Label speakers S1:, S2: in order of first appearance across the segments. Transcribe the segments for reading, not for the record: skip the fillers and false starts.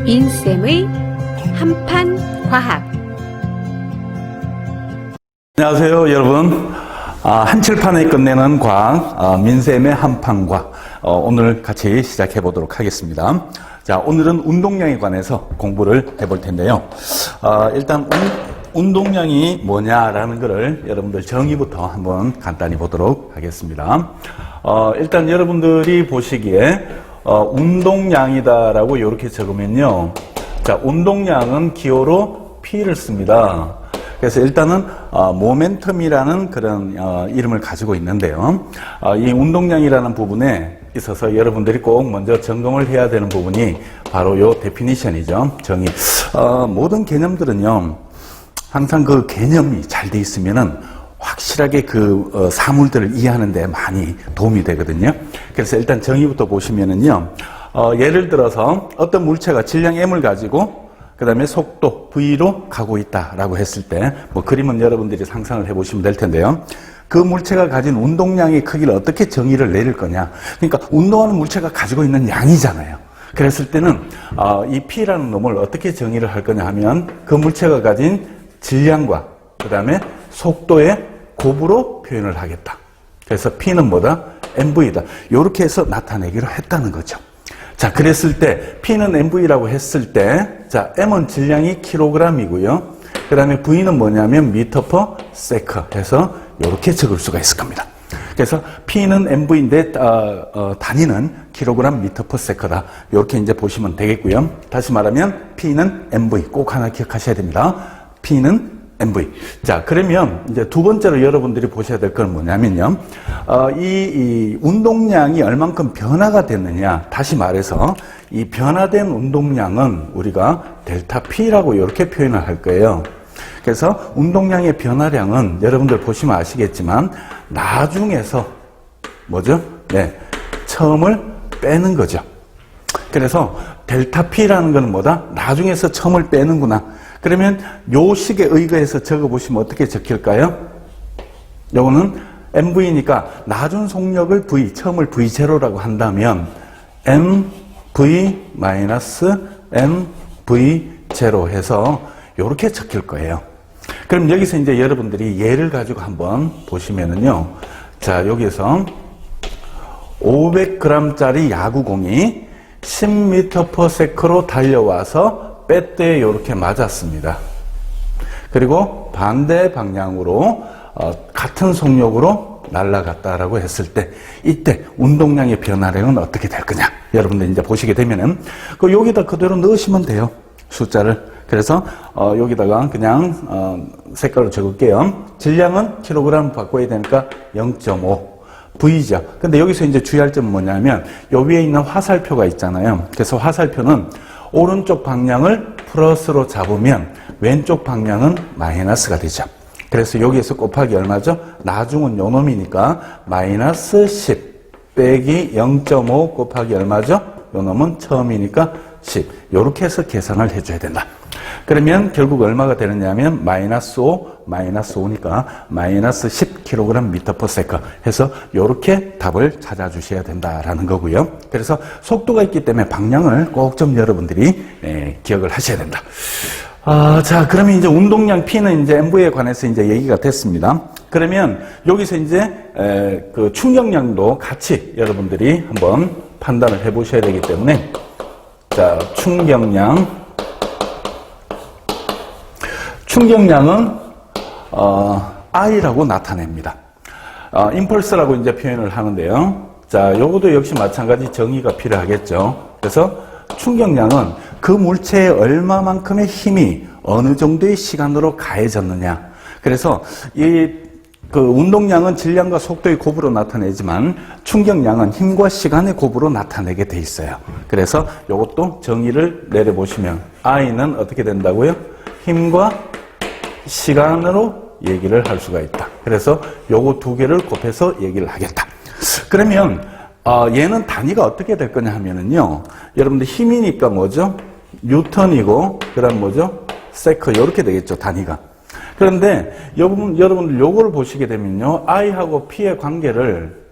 S1: 민쌤의 한판 과학.
S2: 안녕하세요, 여러분. 한칠판에 끝내는 과학, 민쌤의 한판 과학. 오늘 같이 시작해 보도록 하겠습니다. 자, 오늘은 운동량에 관해서 공부를 해볼 텐데요. 일단 운동량이 뭐냐라는 것을 여러분들 정의부터 한번 간단히 보도록 하겠습니다. 일단 여러분들이 보시기에 운동량이다라고 이렇게 적으면요. 자, 운동량은 기호로 P를 씁니다. 그래서 일단은 모멘텀이라는 그런 이름을 가지고 있는데요. 이 운동량이라는 부분에 있어서 여러분들이 꼭 먼저 점검을 해야 되는 부분이 바로 요 데피니션이죠. 정의. 모든 개념들은요. 항상 그 개념이 잘 돼 있으면은 확실하게 그 사물들을 이해하는 데 많이 도움이 되거든요. 그래서 일단 정의부터 보시면은요. 예를 들어서 어떤 물체가 질량 M을 가지고 그 다음에 속도 V로 가고 있다라고 했을 때, 뭐 그림은 여러분들이 상상을 해보시면 될 텐데요. 그 물체가 가진 운동량의 크기를 어떻게 정의를 내릴 거냐. 그러니까 운동하는 물체가 가지고 있는 양이잖아요. 그랬을 때는 이 P라는 놈을 어떻게 정의를 할 거냐 하면 그 물체가 가진 질량과 그 다음에 속도의 곱으로 표현을 하겠다. 그래서 P는 뭐다? MV다. 이렇게 해서 나타내기로 했다는 거죠. 자, 그랬을 때 P는 MV라고 했을 때, 자, M은 질량이 킬로그램이고요. 그 다음에 V는 뭐냐면 미터 퍼 세컨 해서 이렇게 적을 수가 있을 겁니다. 그래서 P는 MV인데 단위는 킬로그램 미터 퍼 세컨다. 이렇게 이제 보시면 되겠고요. 다시 말하면 P는 MV 꼭 하나 기억하셔야 됩니다. P는 MV. 자, 그러면 이제 두 번째로 여러분들이 보셔야 될 건 뭐냐면요. 이 운동량이 얼만큼 변화가 됐느냐. 다시 말해서 이 변화된 운동량은 우리가 델타 P라고 이렇게 표현을 할 거예요. 그래서 운동량의 변화량은 여러분들 보시면 아시겠지만 나중에서 뭐죠? 네. 처음을 빼는 거죠. 그래서 델타 P라는 건 뭐다? 나중에서 처음을 빼는구나. 그러면 요 식에 의거해서 적어보시면 어떻게 적힐까요? 요거는 MV니까 나중 속력을 V, 처음을 V0라고 한다면 MV-MV0 해서 요렇게 적힐 거예요. 그럼 여기서 이제 여러분들이 예를 가지고 한번 보시면은요. 자, 여기서 500g짜리 야구공이 10m/s로 달려와서 배트에 이렇게 맞았습니다. 그리고 반대 방향으로 같은 속력으로 날아갔다라고 했을 때 이때 운동량의 변화량은 어떻게 될 거냐? 여러분들 이제 보시게 되면은 여기다 그대로 넣으시면 돼요. 숫자를. 그래서 여기다가 그냥 색깔로 적을게요. 질량은 킬로그램 바꿔야 되니까 0.5. V죠. 근데 여기서 이제 주의할 점은 뭐냐면 요 위에 있는 화살표가 있잖아요. 그래서 화살표는 오른쪽 방향을 플러스로 잡으면 왼쪽 방향은 마이너스가 되죠. 그래서 여기에서 곱하기 얼마죠? 나중은 요 놈이니까 마이너스 10 빼기 0.5 곱하기 얼마죠? 요 놈은 처음이니까 10. 요렇게 해서 계산을 해줘야 된다. 그러면 결국 얼마가 되느냐면 마이너스 5니까 마이너스 10kg m/s 해서 요렇게 답을 찾아주셔야 된다라는 거고요. 그래서 속도가 있기 때문에 방향을 꼭 좀 여러분들이 기억을 하셔야 된다. 자, 그러면 이제 운동량 P는 이제 MV에 관해서 이제 얘기가 됐습니다. 그러면 여기서 이제 그 충격량도 같이 여러분들이 한번 판단을 해 보셔야 되기 때문에 자, 충격량은 I라고 나타냅니다. 임펄스라고 이제 표현을 하는데요. 자, 요것도 역시 마찬가지 정의가 필요하겠죠. 그래서 충격량은 그 물체에 얼마만큼의 힘이 어느 정도의 시간으로 가해졌느냐. 그래서 그 운동량은 질량과 속도의 곱으로 나타내지만 충격량은 힘과 시간의 곱으로 나타내게 돼 있어요. 그래서 요것도 정의를 내려보시면 I는 어떻게 된다고요? 힘과 시간으로 얘기를 할 수가 있다. 그래서 요거 두 개를 곱해서 얘기를 하겠다. 그러면 얘는 단위가 어떻게 될 거냐 하면은요. 여러분들 힘이니까 뭐죠? 뉴턴이고 그다음 뭐죠? 세컨 이렇게 되겠죠. 단위가. 그런데 여러분들 요거를 보시게 되면요. I하고 P의 관계를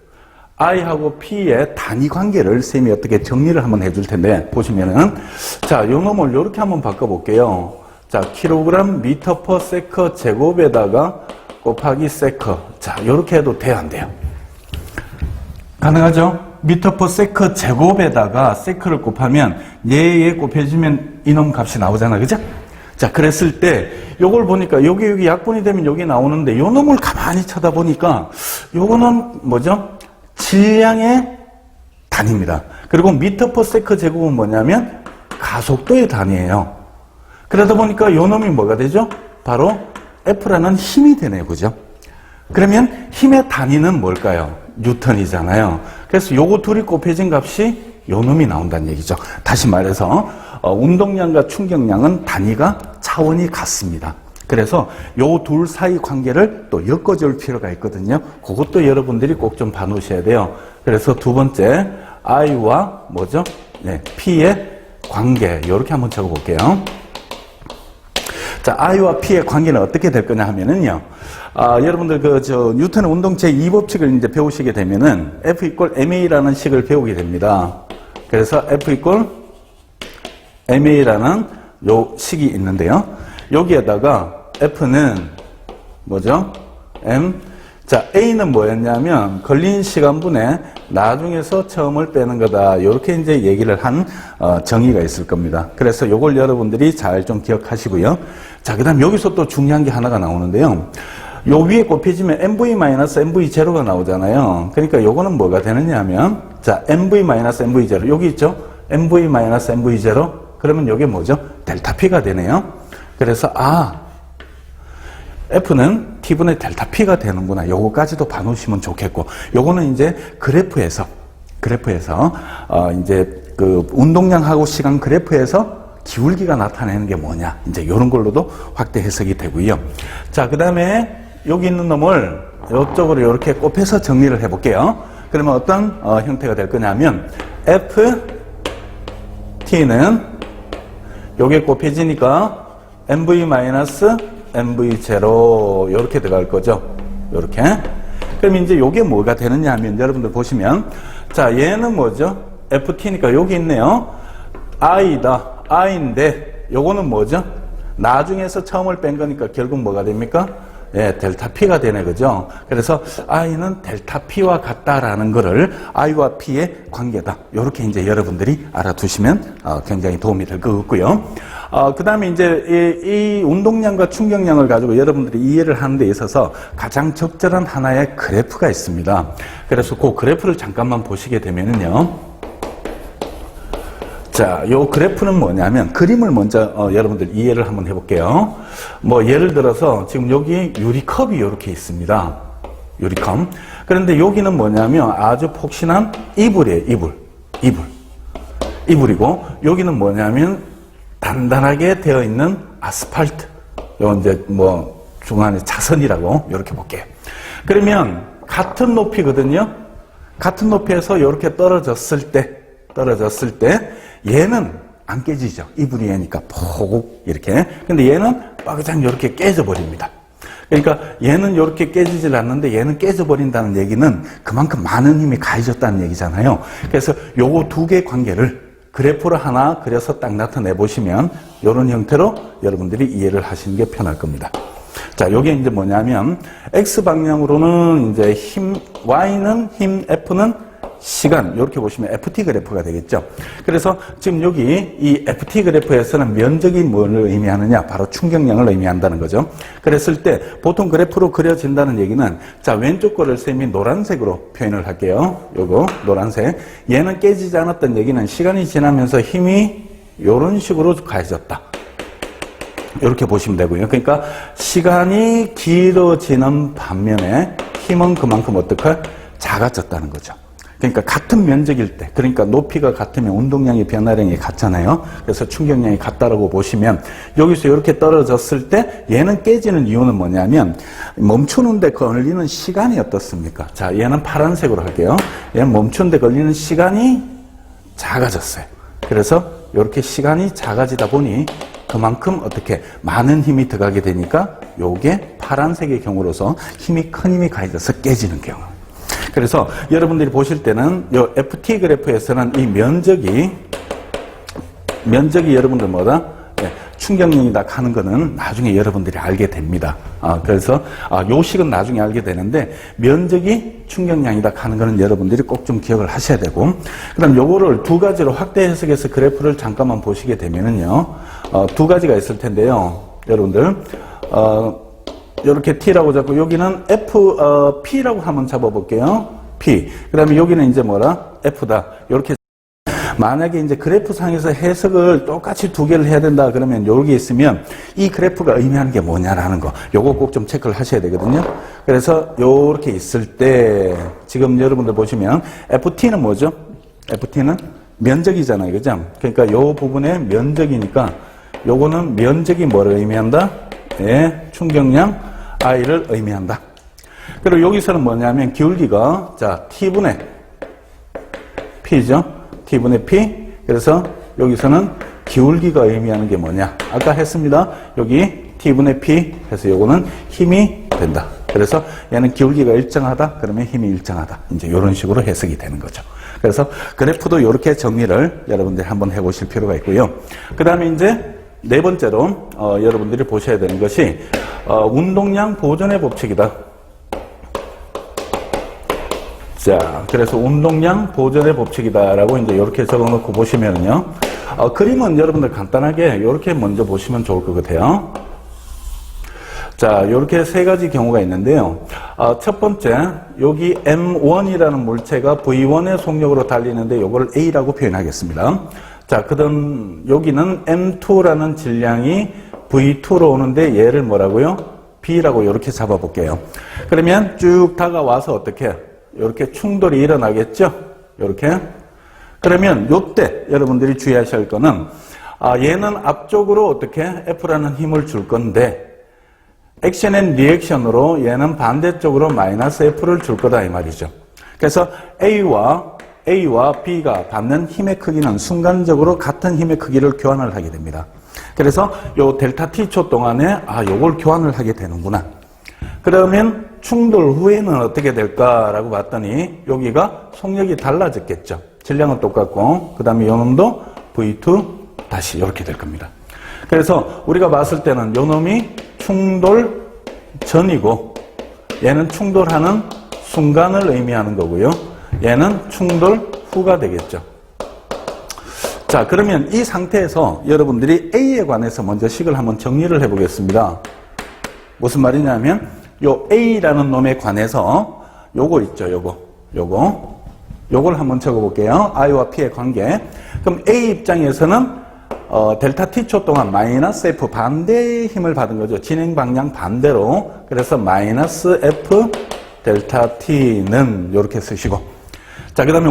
S2: I하고 P의 단위 관계를 쌤이 어떻게 정리를 한번 해줄 텐데, 보시면은, 자, 요 놈을 요렇게 한번 바꿔볼게요. 자, 킬로그램 미터 퍼 세커 제곱에다가 곱하기 세커. 자, 요렇게 해도 돼요, 안 돼요? 가능하죠? 미터 퍼 세커 제곱에다가 세커를 곱하면 얘에 곱해지면 이놈 값이 나오잖아, 그죠? 자, 그랬을 때 요걸 보니까 여기 약분이 되면 여기 나오는데 요 놈을 가만히 쳐다보니까 요거는 뭐죠? 질량의 단위입니다. 그리고 미터 퍼 세커 제곱은 뭐냐면 가속도의 단위예요. 그러다 보니까 요 놈이 뭐가 되죠? 바로 F라는 힘이 되네요, 그죠? 그러면 힘의 단위는 뭘까요? 뉴턴이잖아요. 그래서 요거 둘이 곱해진 값이 요 놈이 나온다는 얘기죠. 다시 말해서 운동량과 충격량은 단위가 차원이 같습니다. 그래서 요 둘 사이 관계를 또 엮어줄 필요가 있거든요. 그것도 여러분들이 꼭 좀 봐놓으셔야 돼요. 그래서 두 번째 I와 뭐죠? 네, P의 관계 이렇게 한번 적어볼게요. 자, I와 P의 관계는 어떻게 될 거냐 하면은요. 여러분들 뉴턴의 운동 제2법칙을 이제 배우시게 되면은 F 이퀄 MA라는 식을 배우게 됩니다. 그래서 F 이퀄 MA라는 요 식이 있는데요. 여기에다가 F는 뭐죠? M. 자, A는 뭐였냐면 걸린 시간분에 나중에서 처음을 빼는 거다. 이렇게 이제 얘기를 한 정의가 있을 겁니다. 그래서 요걸 여러분들이 잘 좀 기억하시고요. 자, 그다음 여기서 또 중요한 게 하나가 나오는데요. 요 위에 곱해지면 MV-MV0가 나오잖아요. 그러니까 요거는 뭐가 되느냐 하면 자, MV-MV0 여기 있죠? MV-MV0 그러면 요게 뭐죠? 델타 P가 되네요. 그래서 F는 T분의 델타 P가 되는구나. 요거까지도 봐놓으시면 좋겠고, 요거는 이제 그래프에서 이제 그 운동량하고 시간 그래프에서 기울기가 나타내는 게 뭐냐. 이제 요런 걸로도 확대 해석이 되고요. 자, 그 다음에 여기 있는 놈을 이쪽으로 이렇게 곱해서 정리를 해볼게요. 그러면 어떤 형태가 될 거냐면 FT는 요게 곱해지니까 MV-MV0 이렇게 들어갈 거죠. 이렇게. 그럼 이제 요게 뭐가 되느냐 하면 여러분들 보시면 자, 얘는 뭐죠? FT니까 여기 있네요. I다. I인데 요거는 뭐죠? 나중에서 처음을 뺀 거니까 결국 뭐가 됩니까? 예, 델타 P가 되네, 그죠? 그래서 I는 델타 P와 같다라는 거를 I와 P의 관계다. 요렇게 이제 여러분들이 알아두시면 굉장히 도움이 될 것 같고요. 그 다음에 이제 이 운동량과 충격량을 가지고 여러분들이 이해를 하는 데 있어서 가장 적절한 하나의 그래프가 있습니다. 그래서 그 그래프를 잠깐만 보시게 되면은요. 자, 요 그래프는 뭐냐면 그림을 먼저 여러분들 이해를 한번 해볼게요. 뭐 예를 들어서 지금 여기 유리컵이 이렇게 있습니다. 유리컵. 그런데 여기는 뭐냐면 아주 폭신한 이불이에요. 이불이고 여기는 뭐냐면 단단하게 되어 있는 아스팔트. 요 이제 뭐 중간에 자선이라고 이렇게 볼게요. 그러면 같은 높이거든요. 같은 높이에서 이렇게 떨어졌을 때 얘는 안 깨지죠. 이불이 얘니까 포국 이렇게. 근데 얘는 빠그장 이렇게 깨져버립니다. 그러니까 얘는 이렇게 깨지질 않는데 얘는 깨져버린다는 얘기는 그만큼 많은 힘이 가해졌다는 얘기잖아요. 그래서 요거 두 개의 관계를 그래프로 하나 그려서 딱 나타내 보시면 이런 형태로 여러분들이 이해를 하시는 게 편할 겁니다. 자, 요게 이제 뭐냐면 X 방향으로는 이제 힘, Y는 힘, F는 시간, 이렇게 보시면 FT 그래프가 되겠죠. 그래서 지금 여기 이 FT 그래프에서는 면적이 뭘 의미하느냐? 바로 충격량을 의미한다는 거죠. 그랬을 때 보통 그래프로 그려진다는 얘기는 자, 왼쪽 거를 쌤이 노란색으로 표현을 할게요. 요거 노란색. 얘는 깨지지 않았던 얘기는 시간이 지나면서 힘이 이런 식으로 가해졌다. 이렇게 보시면 되고요. 그러니까 시간이 길어지는 반면에 힘은 그만큼 어떡할? 작아졌다는 거죠. 그러니까 같은 면적일 때, 그러니까 높이가 같으면 운동량의 변화량이 같잖아요. 그래서 충격량이 같다라고 보시면 여기서 이렇게 떨어졌을 때 얘는 깨지는 이유는 뭐냐면 멈추는데 걸리는 시간이 어떻습니까? 자, 얘는 파란색으로 할게요. 얘는 멈추는데 걸리는 시간이 작아졌어요. 그래서 이렇게 시간이 작아지다 보니 그만큼 어떻게 많은 힘이 들어가게 되니까 요게 파란색의 경우로서 큰 힘이 가해져서 깨지는 경우. 그래서 여러분들이 보실 때는 요 FT 그래프에서는 이 면적이 여러분들 뭐다? 충격량이다 하는 거는 나중에 여러분들이 알게 됩니다. 그래서 요식은 나중에 알게 되는데 면적이 충격량이다 하는 거는 여러분들이 꼭 좀 기억을 하셔야 되고, 그다음 요거를 두 가지로 확대 해석해서 그래프를 잠깐만 보시게 되면은요, 두 가지가 있을 텐데요, 여러분들 이렇게 T라고 잡고 여기는 P라고 한번 잡아볼게요. P. 그다음에 여기는 이제 뭐라? F다. 이렇게. 만약에 이제 그래프상에서 해석을 똑같이 두 개를 해야 된다 그러면 여기 있으면 이 그래프가 의미하는 게 뭐냐라는 거, 요거 꼭 좀 체크를 하셔야 되거든요. 그래서 요렇게 있을 때 지금 여러분들 보시면 FT는 뭐죠? FT는 면적이잖아요, 그죠? 그러니까 요 부분의 면적이니까 요거는 면적이 뭐를 의미한다? 충격량 I를 의미한다. 그리고 여기서는 뭐냐면 기울기가 T분의 P죠. T분의 P. 그래서 여기서는 기울기가 의미하는 게 뭐냐? 아까 했습니다. 여기 T분의 P 해서 요거는 힘이 된다. 그래서 얘는 기울기가 일정하다. 그러면 힘이 일정하다. 이제 이런 식으로 해석이 되는 거죠. 그래서 그래프도 이렇게 정리를 여러분들이 한번 해보실 필요가 있고요. 그 다음에 이제 네 번째로 여러분들이 보셔야 되는 것이 운동량 보존의 법칙이다. 자, 그래서 운동량 보존의 법칙이다라고 이제 이렇게 적어놓고 보시면은요, 그림은 여러분들 간단하게 이렇게 먼저 보시면 좋을 것 같아요. 자, 이렇게 세 가지 경우가 있는데요. 첫 번째, 여기 M1이라는 물체가 V1의 속력으로 달리는데 이걸 A라고 표현하겠습니다. 자, 여기는 M2라는 질량이 V2로 오는데 얘를 뭐라고요? B라고 이렇게 잡아볼게요. 그러면 쭉 다가와서 어떻게? 이렇게 충돌이 일어나겠죠? 이렇게. 그러면 요때 여러분들이 주의하셔야 할 거는, 얘는 앞쪽으로 어떻게 F라는 힘을 줄 건데, 액션 앤 리액션으로 얘는 반대쪽으로 마이너스 F를 줄 거다 이 말이죠. 그래서 A와 B가 받는 힘의 크기는 순간적으로 같은 힘의 크기를 교환을 하게 됩니다. 그래서 요 델타 T초 동안에 요걸 교환을 하게 되는구나. 그러면 충돌 후에는 어떻게 될까라고 봤더니 여기가 속력이 달라졌겠죠. 질량은 똑같고, 그 다음에 요 놈도 V2 다시 이렇게 될 겁니다. 그래서 우리가 봤을 때는 요 놈이 충돌 전이고 얘는 충돌하는 순간을 의미하는 거고요. 얘는 충돌 후가 되겠죠. 자, 그러면 이 상태에서 여러분들이 A에 관해서 먼저 식을 한번 정리를 해보겠습니다. 무슨 말이냐면 요 A라는 놈에 관해서 요거 있죠, 요걸 한번 적어볼게요. I와 P의 관계. 그럼 A 입장에서는 델타 T초 동안 마이너스 F 반대의 힘을 받은 거죠. 진행 방향 반대로. 그래서 마이너스 F 델타 T는 이렇게 쓰시고. 자, 그 다음에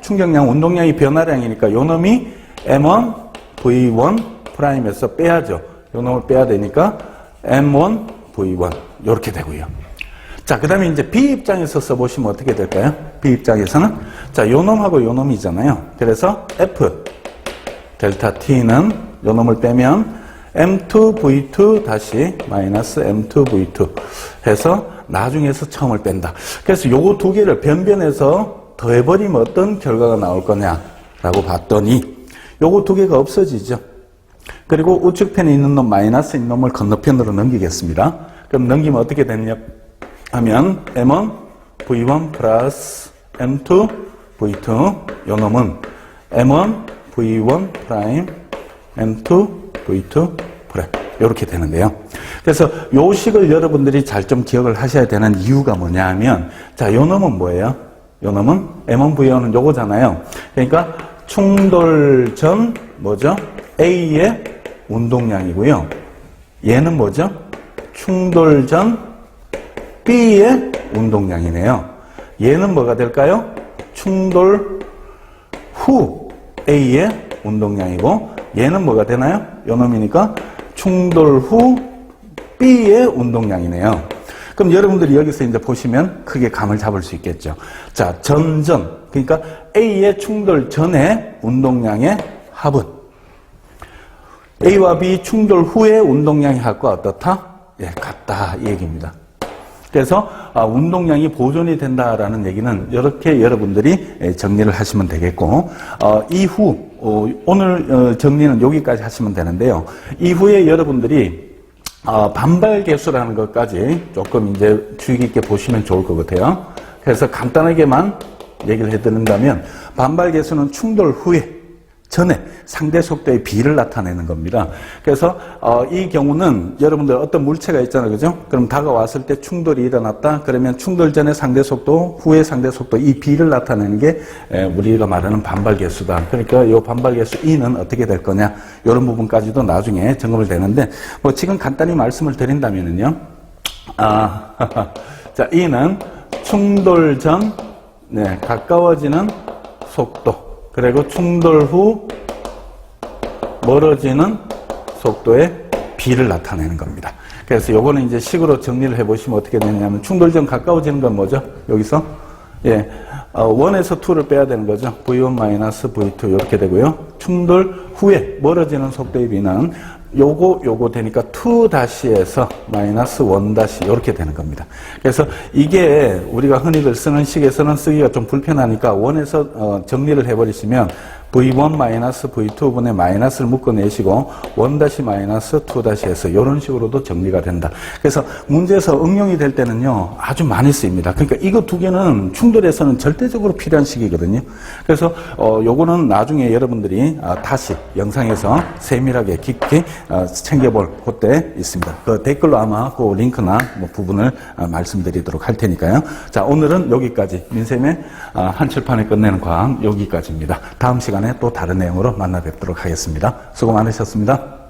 S2: 충격량, 운동량이 변화량이니까 요 놈이 M1, V1 프라임에서 빼야죠. 요 놈을 빼야 되니까 M1, V1 이렇게 되고요. 자, 그 다음에 이제 B 입장에서 써보시면 어떻게 될까요? B 입장에서는 자, 요 놈하고 요 놈이잖아요. 그래서 F 델타 T는 요 놈을 빼면 M2V2 다시 마이너스 M2V2 해서 나중에서 처음을 뺀다. 그래서 요거 두 개를 변변해서 더해버리면 어떤 결과가 나올 거냐라고 봤더니 요거 두 개가 없어지죠. 그리고 우측편에 있는 놈 마이너스인 놈을 건너편으로 넘기겠습니다. 그럼 넘기면 어떻게 되냐 하면 M1 V1 플러스 M2 V2 요 놈은 M1 V1 프라임 M2 V2 프라임 이렇게 되는데요. 그래서 요 식을 여러분들이 잘 좀 기억을 하셔야 되는 이유가 뭐냐 하면 자, 요 놈은 뭐예요? 요 놈은 M1 V1은 요거잖아요. 그러니까 충돌 전 뭐죠? A의 운동량이고요. 얘는 뭐죠? 충돌 전 B의 운동량이네요. 얘는 뭐가 될까요? 충돌 후 A의 운동량이고 얘는 뭐가 되나요? 요 놈이니까 충돌 후 B의 운동량이네요. 그럼 여러분들이 여기서 이제 보시면 크게 감을 잡을 수 있겠죠. 자, 그러니까 A의 충돌 전의 운동량의 합은 A와 B 충돌 후의 운동량의 합과 어떻다? 예, 같다 이 얘기입니다. 그래서 운동량이 보존이 된다라는 얘기는 이렇게 여러분들이 정리를 하시면 되겠고, 이후 오늘 정리는 여기까지 하시면 되는데요. 이후에 여러분들이 반발 개수라는 것까지 조금 이제 주의 깊게 보시면 좋을 것 같아요. 그래서 간단하게만 얘기를 해드린다면, 반발 개수는 충돌 후에 전에 상대 속도의 비를 나타내는 겁니다. 그래서 이 경우는 여러분들 어떤 물체가 있잖아요, 그죠? 그럼 다가왔을 때 충돌이 일어났다. 그러면 충돌 전에 상대 속도, 후에 상대 속도, 이 비를 나타내는 게 우리가 말하는 반발 개수다. 그러니까 이 반발 개수 E는 어떻게 될 거냐, 이런 부분까지도 나중에 점검을 되는데, 뭐 지금 간단히 말씀을 드린다면은요, 자, E는 충돌 전 가까워지는 속도, 그리고 충돌 후 멀어지는 속도의 비를 나타내는 겁니다. 그래서 요거는 이제 식으로 정리를 해보시면 어떻게 되냐면, 충돌 전 가까워지는 건 뭐죠? 여기서 1에서 2를 빼야 되는 거죠. V1 V2 이렇게 되고요. 충돌 후에 멀어지는 속도의 비는 요거 되니까 2-에서 -1- 이렇게 되는 겁니다. 그래서 이게 우리가 흔히들 쓰는 식에서는 쓰기가 좀 불편하니까 1에서 정리를 해버리시면 V1 V2분의 마이너스를 묶어내시고 1-2-에서 이런 식으로도 정리가 된다. 그래서 문제에서 응용이 될 때는요, 아주 많이 쓰입니다. 그러니까 이거 두 개는 충돌에서는 절대적으로 필요한 식이거든요. 그래서 요거는 나중에 여러분들이 다시 영상에서 세밀하게 깊게 챙겨볼 그때 있습니다. 그 댓글로 아마 그 링크나 뭐 부분을 말씀드리도록 할 테니까요. 자, 오늘은 여기까지, 민쌤의 한칠판에 끝내는 과학 여기까지입니다. 다음 시간에 또 다른 내용으로 만나 뵙도록 하겠습니다. 수고 많으셨습니다.